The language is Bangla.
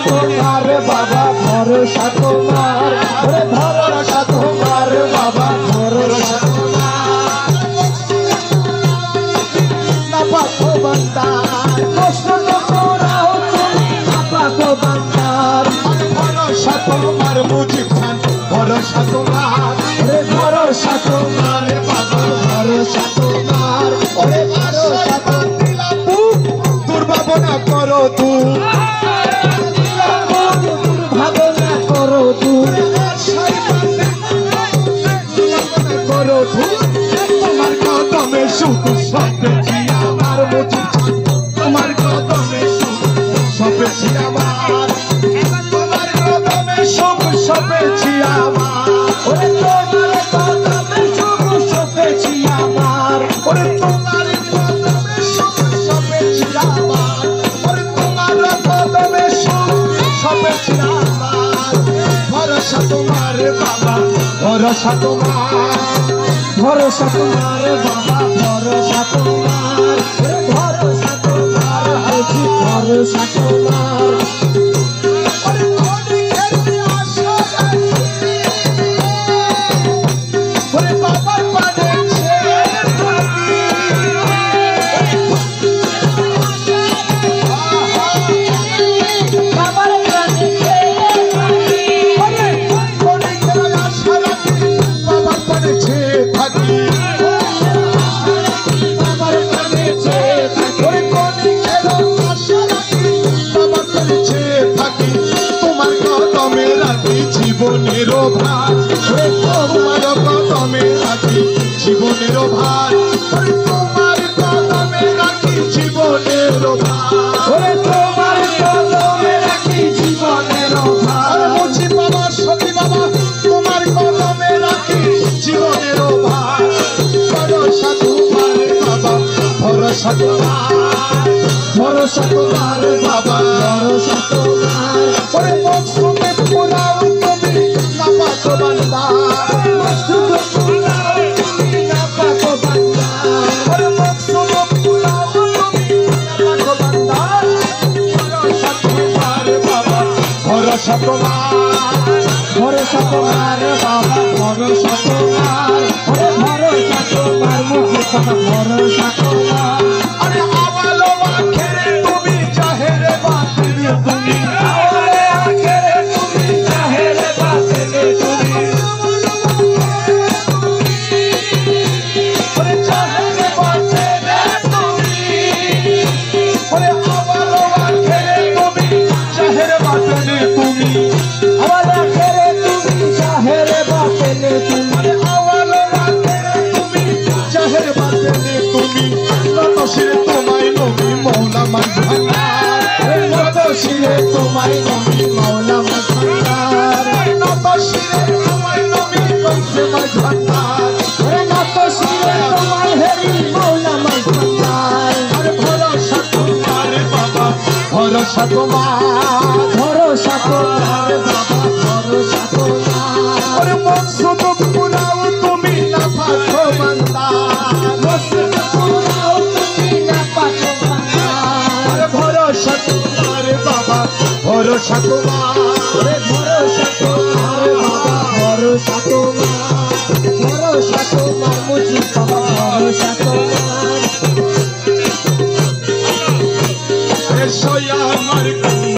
তোমার বাবা ভরসা তোমার, ভরসা তোমার বাবা ভরসা তোমার, না পাখো বান্দার কষ্ট তোরাও তুমি না পাখো বান্দার, ভরসা তোমার মুজিব খান ভরসা তোমার, ভরসা তোমার বাবা ভরসা তোমার, ভরসা দিলাম দুর্ভাবনা করো তুমি তোমার কদমে সুখ সপেছি আমার মুজিব তোমার কদমে সুখ সপেছি আমার, তোমার কদমে সুখ সপেছি আমার, তোমার কদমে সুখ সপেছি আমার, তোমার কদমে সুখ সপেছি আমার, তোমার কদমে সুখ সপেছি আমার, ভরসা তোমার বাবা ভরসা তোমার, ভরসা তোমার বাবা ভরসা তোমার, ভরসা তোমার ভরসা তোমার, বাবার পানে জীবনের ভার, তোমার কদমে রাখি জীবনের ভার, তোমার কদমে রাখি জীবনের ভার, তোমার কদমে রাখি জীবনের ভার, মুছি বাবা সতী বাবা তোমার কদমে রাখি জীবনের ভার, ভরসা তোমার বাবা ভরসা তোমার, ভরসা তোমার বাবা ভরসা তোমার, মকসুদে পুরাও তুমি না পাখো বান্দার, মকসুদে পুরাও তুমি না পাখো বান্দার, মকসুদে পুরাও তুমি না পাখো বান্দার, ভরসা তোমার বাবা ভরসা তোমার, ভরসা তোমার বাবা ভরসা তোমার, ভরসা তোমার মুখে ভরসা তোমার, আরে আওয়ালো আখেরে তুমি জাহেরে বাতিনে তুমি, তোমায় নবী মৌলা মাঝখানার, নত শিরে তোমায় নবী মৌলা মাঝখানার, নত শিরে তোমায় নবী কমসে মাঝখানার, নত শিরে তোমায় হেরি মৌলা মাঝখানার, ভরসা তোমার বাবা ভরসা তোমার, ভরসা তোমার বাবা ভরসা তোমার, মকসুদ পুরাও তুমি না পাখো বান্দার, মকসুদ পুরাও তুমি না পাখো বান্দার, ভরসা তোমার বাবা ভরসা তোমার।